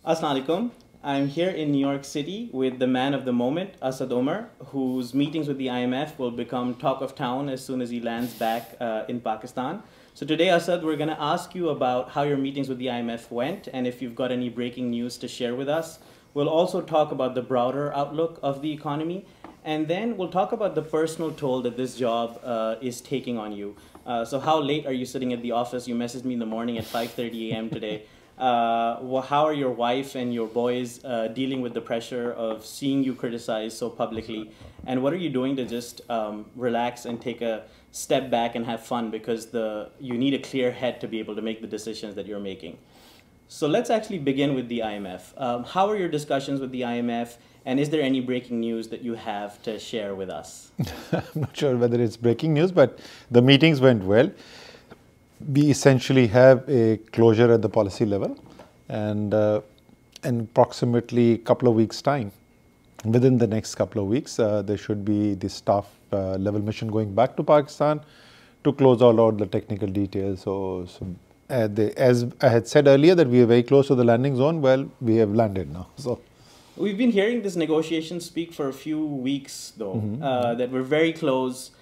Assalamu alaikum. I'm here in New York City with the man of the moment, Asad Umar, whose meetings with the IMF will become talk of town as soon as he lands back in Pakistan. So today, Asad, we're going to ask you about how your meetings with the IMF went and if you've got any breaking news to share with us. We'll also talk about the broader outlook of the economy, and then we'll talk about the personal toll that this job is taking on you. So how late are you sitting at the office? You messaged me in the morning at 5:30 a.m. today. How are your wife and your boys dealing with the pressure of seeing you criticized so publicly? And what are you doing to just relax and take a step back and have fun, because you need a clear head to be able to make the decisions that you're making? So let's actually begin with the IMF. How are your discussions with the IMF, and is there any breaking news that you have to share with us? I'm not sure whether it's breaking news, but the meetings went well. We essentially have a closure at the policy level, and in approximately a couple of weeks' time, within the next couple of weeks, there should be the staff level mission going back to Pakistan to close all out the technical details. As I had said earlier, that we are very close to the landing zone. Well, we have landed now. So we've been hearing this negotiation speak for a few weeks, though, that we're very close.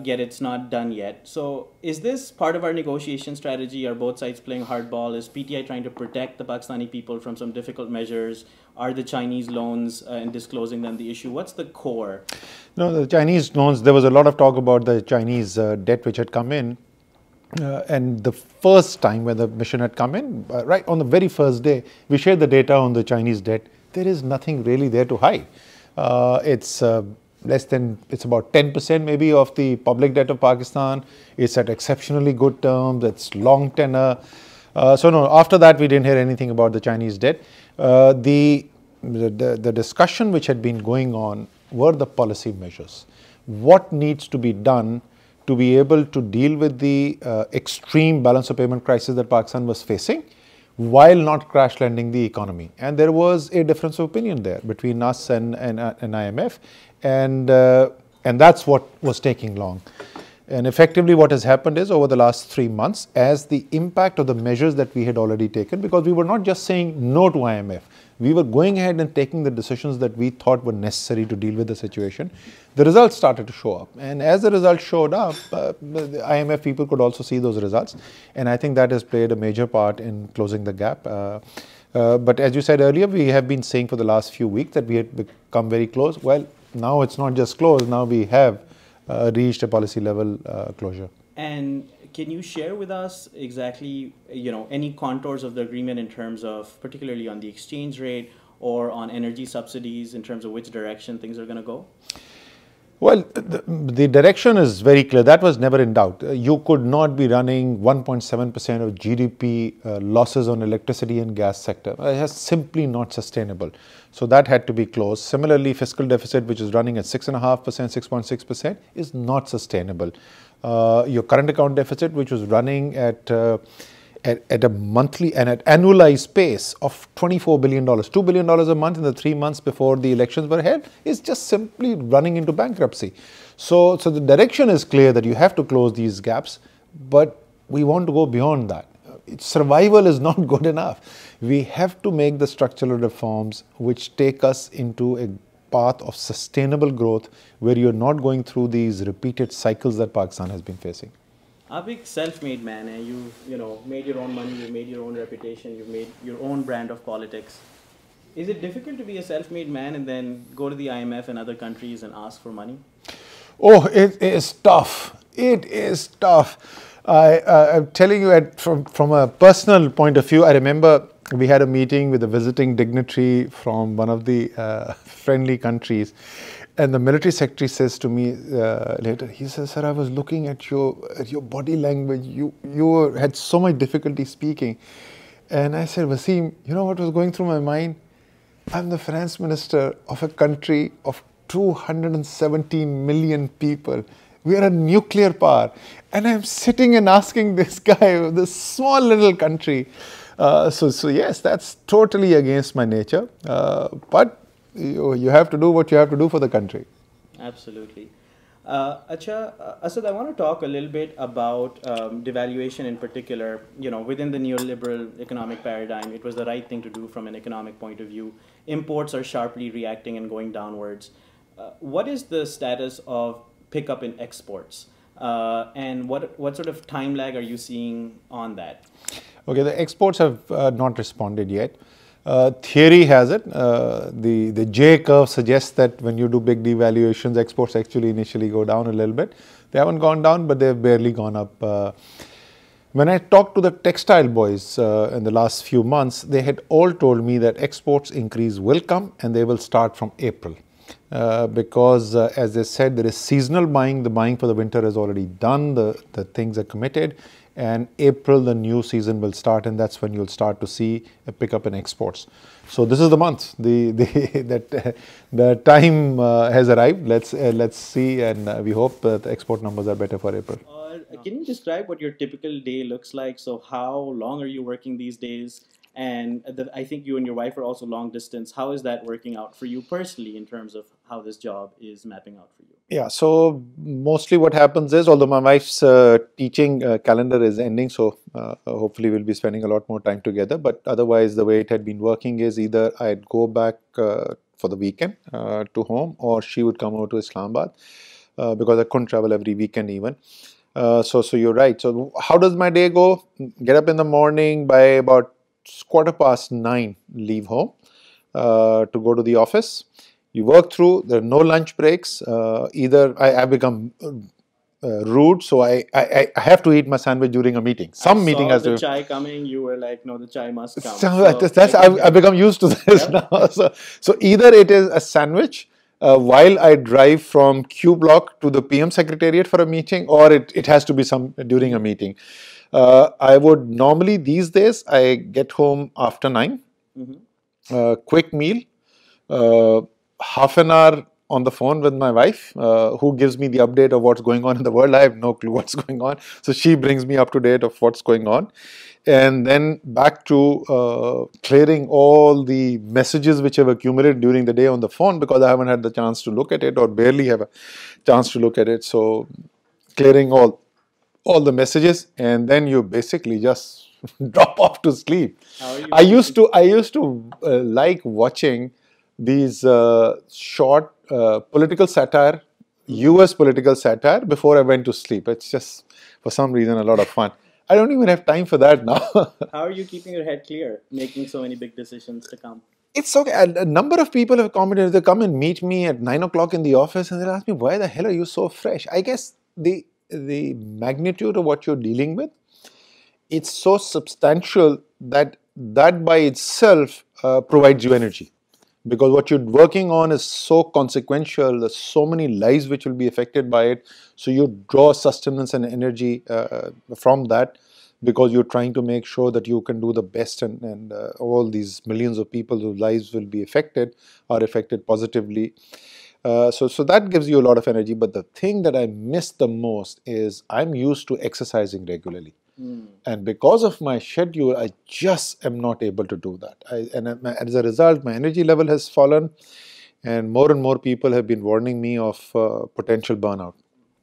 Yet it's not done yet. So is this part of our negotiation strategy? Are both sides playing hardball? Is PTI trying to protect the Pakistani people from some difficult measures? Are the Chinese loans and disclosing them the issue? What's the core? No, the Chinese loans, there was a lot of talk about the Chinese debt which had come in. And the first time when the mission had come in, right on the very first day, we shared the data on the Chinese debt. There is nothing really there to hide. It's about 10% maybe of the public debt of Pakistan. It's at exceptionally good terms. It's long tenor. So no, after that we didn't hear anything about the Chinese debt. The discussion which had been going on were the policy measures. What needs to be done to be able to deal with the extreme balance of payment crisis that Pakistan was facing, while not crash landing the economy. And there was a difference of opinion there between us and IMF, and that's what was taking long. And effectively what has happened is, over the last 3 months, as the impact of the measures that we had already taken, because we were not just saying no to IMF, we were going ahead and taking the decisions that we thought were necessary to deal with the situation, the results started to show up. And as the results showed up, the IMF people could also see those results. And I think that has played a major part in closing the gap. But as you said earlier, we have been saying for the last few weeks that we had become very close. Well, now it's not just close, now we have reached a policy level closure. And can you share with us exactly, any contours of the agreement in terms of, particularly on the exchange rate or on energy subsidies, in terms of which direction things are going to go? Well, the direction is very clear. That was never in doubt. You could not be running 1.7% of GDP losses on electricity and gas sector. It's simply not sustainable. So that had to be closed. Similarly, fiscal deficit, which is running at 6.5%, 6.6%, is not sustainable. Your current account deficit, which was running at a monthly and at annualized pace of $24 billion, $2 billion a month in the 3 months before the elections were held, is just simply running into bankruptcy. So the direction is clear that you have to close these gaps, but we want to go beyond that. Survival is not good enough. We have to make the structural reforms which take us into a path of sustainable growth, where you're not going through these repeated cycles that Pakistan has been facing. A big self-made man, and you've made your own money, you've made your own reputation, you've made your own brand of politics. Is it difficult to be a self-made man and then go to the IMF and other countries and ask for money? Oh, it is tough. It is tough. I'm telling you, from a personal point of view, I remember we had a meeting with a visiting dignitary from one of the friendly countries. And the military secretary says to me later, he says, "Sir, I was looking at your body language. You had so much difficulty speaking." And I said, "Wasim, you know what was going through my mind? I'm the finance minister of a country of 217 million people. We are a nuclear power. And I'm sitting and asking this guy, this small little country." So yes, that's totally against my nature. But you have to do what you have to do for the country. Absolutely. Asad, I want to talk a little bit about devaluation in particular. Within the neoliberal economic paradigm, it was the right thing to do from an economic point of view. Imports are sharply reacting and going downwards. What is the status of pickup in exports? And what sort of time lag are you seeing on that? Okay, the exports have not responded yet. Theory has it, the J curve suggests that when you do big devaluations, exports actually initially go down a little bit. They haven't gone down, but they've barely gone up. When I talked to the textile boys in the last few months, they had all told me that exports increase will come and they will start from April. Because as they said, there is seasonal buying. The buying for the winter is already done. The things are committed. And April, the new season will start, and that's when you'll start to see a pickup in exports. So this is the month. The time has arrived. Let's see, and we hope the export numbers are better for April. Can you describe what your typical day looks like? So how long are you working these days? And I think you and your wife are also long distance. How is that working out for you personally in terms of how this job is mapping out for you? Yeah, so mostly what happens is, although my wife's teaching calendar is ending, so hopefully we'll be spending a lot more time together. But otherwise, the way it had been working is either I'd go back for the weekend to home, or she would come over to Islamabad because I couldn't travel every weekend even. So you're right. So how does my day go? Get up in the morning, by about 9:15, leave home to go to the office. You work through, there are no lunch breaks. Either I become rude, so I have to eat my sandwich during a meeting. Some meeting has to. The chai coming, you were like, no, the chai must come. I've become used to this now. So either it is a sandwich while I drive from Q Block to the PM Secretariat for a meeting, or it has to be some during a meeting. I would normally, these days, I get home after 9, quick meal, half an hour on the phone with my wife, who gives me the update of what's going on in the world. I have no clue what's going on. So she brings me up to date of what's going on. And then back to clearing all the messages which have accumulated during the day on the phone, because I haven't had the chance to look at it, or barely have a chance to look at it. So clearing all the messages, and then you basically just drop off to sleep. I used to like watching these short political satire, US political satire, before I went to sleep. It's just, for some reason, a lot of fun. I don't even have time for that now. How are you keeping your head clear, making so many big decisions to come? It's okay. A number of people have commented. They come and meet me at 9 o'clock in the office, and they'll ask me, why the hell are you so fresh? I guess the magnitude of what you're dealing with, it's so substantial that by itself provides you energy. Because what you're working on is so consequential, there's so many lives which will be affected by it. So you draw sustenance and energy from that, because you're trying to make sure that you can do the best, and all these millions of people whose lives will be affected are affected positively. So that gives you a lot of energy. But the thing that I miss the most is I'm used to exercising regularly. And because of my schedule, I just am not able to do that. As a result, my energy level has fallen, and more people have been warning me of potential burnout.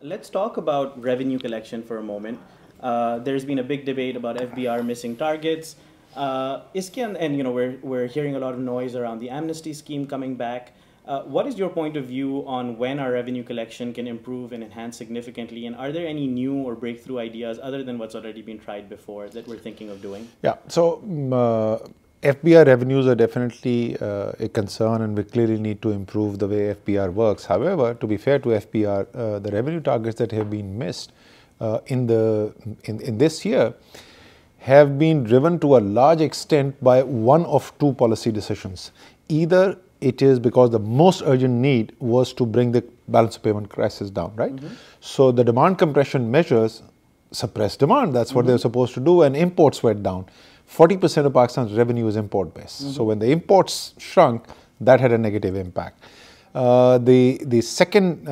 Let's talk about revenue collection for a moment. There's been a big debate about FBR missing targets. We're hearing a lot of noise around the amnesty scheme coming back. What is your point of view on when our revenue collection can improve and enhance significantly? And are there any new or breakthrough ideas other than what's already been tried before that we're thinking of doing? Yeah, so FBR revenues are definitely a concern, and we clearly need to improve the way FBR works. However, to be fair to FBR, the revenue targets that have been missed in this year have been driven to a large extent by one of two policy decisions. Either it is because the most urgent need was to bring the balance of payment crisis down, right? So the demand compression measures suppressed demand. That's what they're supposed to do, and imports went down. 40% of Pakistan's revenue is import based. So when the imports shrunk, that had a negative impact. The second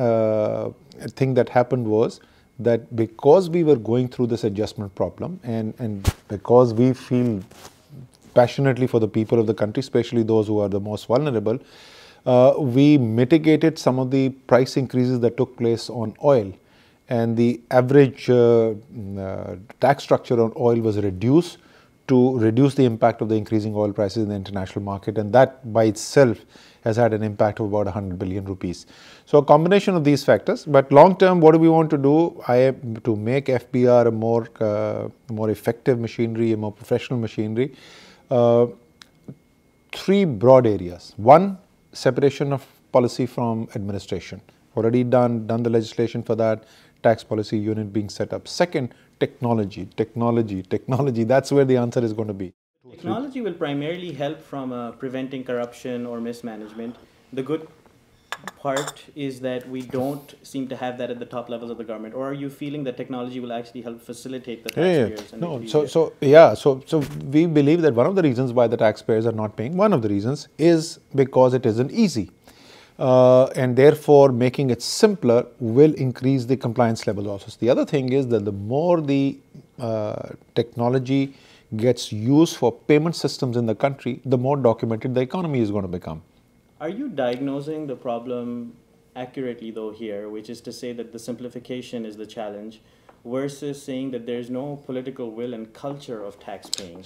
thing that happened was that because we were going through this adjustment problem, and because we feel passionately for the people of the country, especially those who are the most vulnerable, we mitigated some of the price increases that took place on oil, and the average tax structure on oil was reduced to reduce the impact of the increasing oil prices in the international market, and that by itself has had an impact of about 100 billion rupees. So a combination of these factors, but long term, what do we want to do? To make FBR a more effective machinery, a more professional machinery. Three broad areas. One, separation of policy from administration. Already done the legislation for that, tax policy unit being set up. Second, technology. That's where the answer is going to be. Technology will primarily help from preventing corruption or mismanagement. The good part is that we don't seem to have that at the top levels of the government. Or are you feeling that technology will actually help facilitate the taxpayers? So we believe that one of the reasons why the taxpayers are not paying, one of the reasons is because it isn't easy. And therefore making it simpler will increase the compliance level also. So the other thing is that the more the technology gets used for payment systems in the country, the more documented the economy is going to become. Are you diagnosing the problem accurately though here, which is to say that the simplification is the challenge versus saying that there's no political will and culture of tax paying?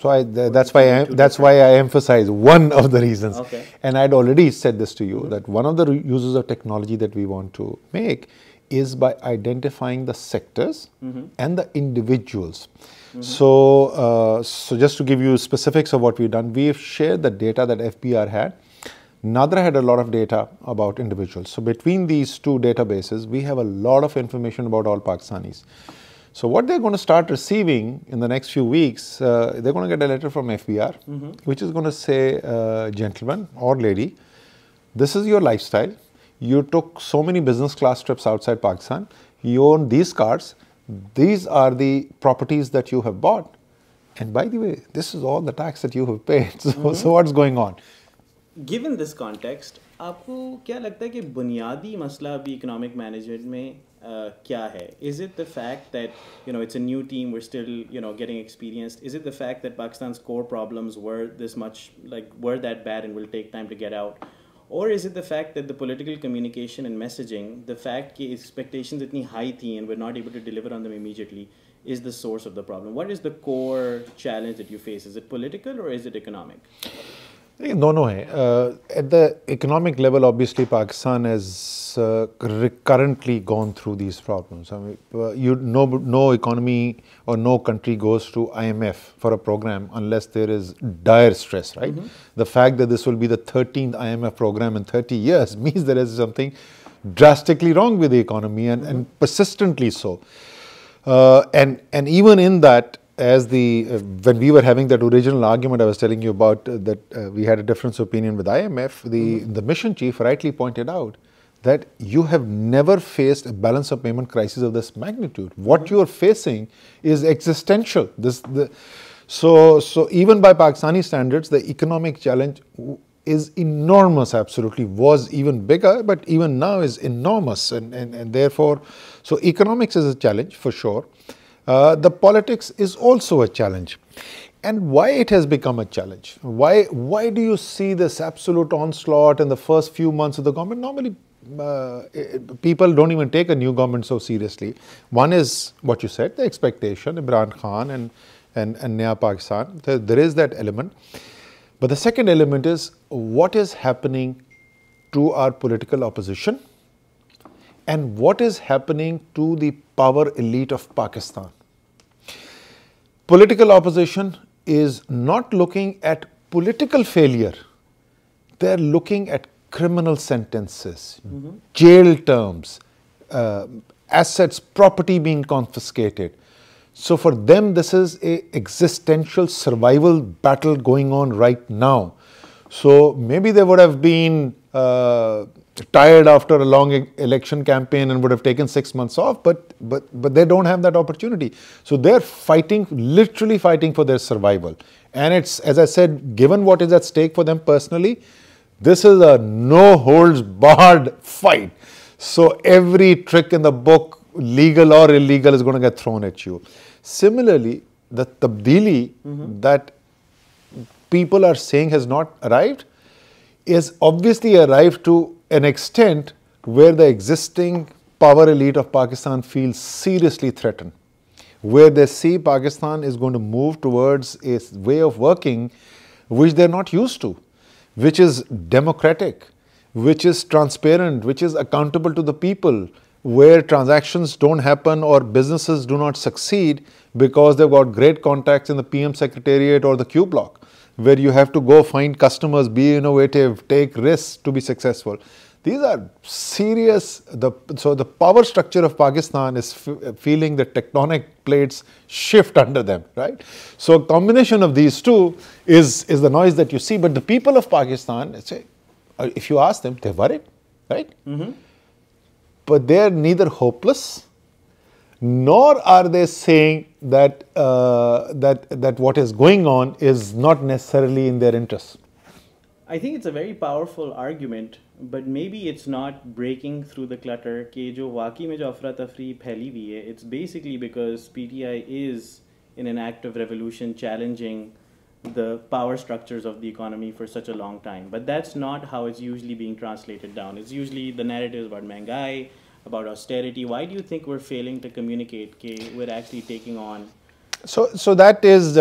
That's why I emphasize one of the reasons. Okay. And I'd already said this to you, that one of the uses of technology that we want to make is by identifying the sectors and the individuals. So just to give you specifics of what we've done, we've shared the data that FBR had. Nadra had a lot of data about individuals. So between these two databases, we have a lot of information about all Pakistanis. So what they're going to start receiving in the next few weeks, they're going to get a letter from FBR, which is going to say, gentleman or lady, this is your lifestyle. You took so many business class trips outside Pakistan. You own these cars. These are the properties that you have bought. And by the way, this is all the tax that you have paid. So what's going on? Given this context, आपको क्या लगता है कि बुनियादी मसला अभी economic management में क्या है? Is it the fact that it's a new team, we're still getting experienced? Is it the fact that Pakistan's core problems were that bad and will take time to get out? Or is it the fact that the political communication and messaging, the fact that expectations itni high thi and we're not able to deliver on them immediately, is the source of the problem? What is the core challenge that you face? Is it political or is it economic? No. At the economic level, obviously, Pakistan has currently gone through these problems. I mean, no economy or no country goes to IMF for a program unless there is dire stress, right? The fact that this will be the 13th IMF program in 30 years means there is something drastically wrong with the economy and persistently so. And even in that, when we were having that original argument I was telling you about, that we had a difference of opinion with IMF, the mission chief rightly pointed out that you have never faced a balance of payment crisis of this magnitude. What you are facing is existential. So even by Pakistani standards, the economic challenge is enormous, absolutely, was even bigger, but even now is enormous. And therefore, so economics is a challenge for sure. The politics is also a challenge. And why it has become a challenge? Why do you see this absolute onslaught in the first few months of the government? Normally, people don't even take a new government so seriously. One is what you said, the expectation, Imran Khan and Naya Pakistan. There is that element. But the second element is what is happening to our political opposition and what is happening to the power elite of Pakistan. Political opposition is not looking at political failure. They're looking at criminal sentences, jail terms, assets, property being confiscated. So for them, this is an existential survival battle going on right now. So maybe they would have been tired after a long election campaign and would have taken 6 months off, but they don't have that opportunity. So they're fighting, literally fighting for their survival. And it's, as I said, given what is at stake for them personally, this is a no-holds-barred fight. So every trick in the book, legal or illegal, is going to get thrown at you. Similarly, the tabdili that people are saying has not arrived is obviously arrived to an extent where the existing power elite of Pakistan feels seriously threatened, where they see Pakistan is going to move towards a way of working which they're not used to, which is democratic, which is transparent, which is accountable to the people, where transactions don't happen or businesses do not succeed because they've got great contacts in the PM Secretariat or the Q block, where you have to go find customers, be innovative, take risks to be successful. These are serious. So the power structure of Pakistan is feeling the tectonic plates shift under them, right? So a combination of these two is the noise that you see. But the people of Pakistan, say, if you ask them, they're worried, right? Mm-hmm. But they're neither hopeless, nor are they saying that that what is going on is not necessarily in their interests. I think it's a very powerful argument, but maybe it's not breaking through the clutter कि जो वाकई में जो अफरा तफरी फैली हुई है, it's basically because PTI is in an act of revolution challenging the power structures of the economy for such a long time. But that's not how it's usually being translated down. It's usually the narratives about महंगाई, about austerity. Why do you think we're failing to communicate कि we're actually taking on? So that is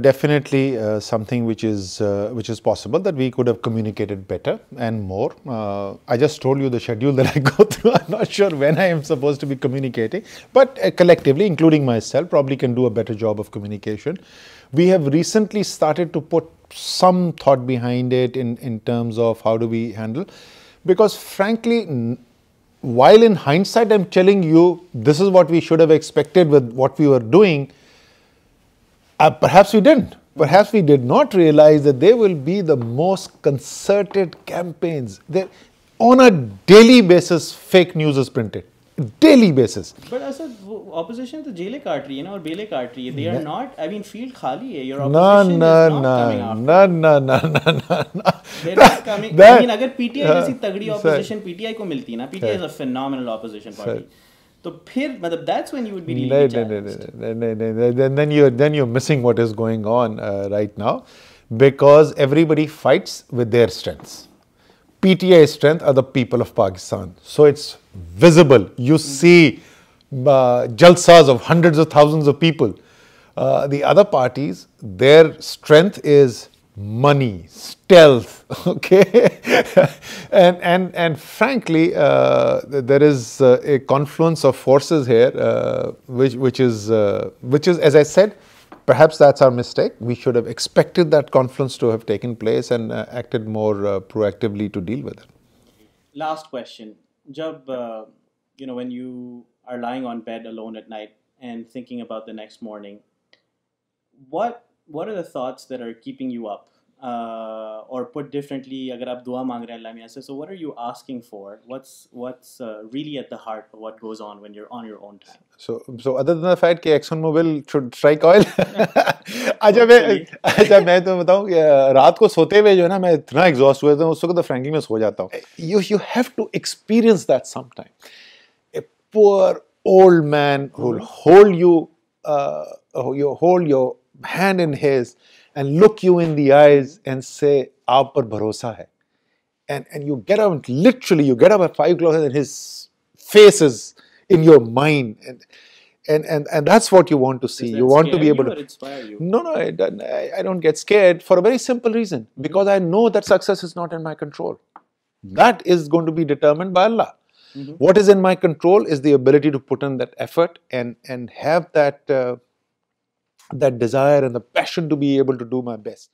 definitely something which is possible, that we could have communicated better and more. I just told you the schedule that I go through. I'm not sure when I am supposed to be communicating, but collectively, including myself, probably can do a better job of communication. We have recently started to put some thought behind it in terms of how do we handle, because frankly, while in hindsight I'm telling you this is what we should have expected with what we were doing, perhaps we didn't. Perhaps we did not realize that there will be the most concerted campaigns. On a daily basis, fake news is printed. Daily basis. But as a opposition to jail kaat rahi hai na aur bail kaat rahi hai, they are not. I mean, field khali hai. Your opposition is not coming after. No. They're not coming. I mean, अगर PTI जैसी तगड़ी opposition PTI को मिलती ना, PTI is a phenomenal opposition party. तो फिर मतलब that's when you would be really challenged. Then you're missing what is going on right now, because everybody fights with their strengths. PTI's strength are the people of Pakistan. So it's visible. You see jalsas of hundreds of thousands of people. The other parties, their strength is money, stealth, okay? and frankly, there is a confluence of forces here, which is, as I said, perhaps that's our mistake. We should have expected that confluence to have taken place and acted more proactively to deal with it. Last question. Jab, when you are lying on bed alone at night and thinking about the next morning, what are the thoughts that are keeping you up? Or put differently, agar aap dua mang rahe Allah mein, so what are you asking for? What's really at the heart of what goes on when you're on your own time? So other than the fact that ExxonMobil should strike oil, अच्छा मैं तो बताऊं रात को सोते हुए जो है ना मैं इतना एग्जॉस्ट हुआ था उस वक्त तो फ्रैंकली मैं सो जाता हूँ. You have to experience that sometime. A poor old man who will hold you hold your hand in his and look you in the eyes and say, "Aap par bharosa hai." And you get up, literally, you get up at 5 o'clock and his face is in your mind. And that's what you want to see. You want to be able to inspire you. No, I don't get scared for a very simple reason. Because I know that success is not in my control. That is going to be determined by Allah. Mm-hmm. What is in my control is the ability to put in that effort and have that desire and the passion to be able to do my best.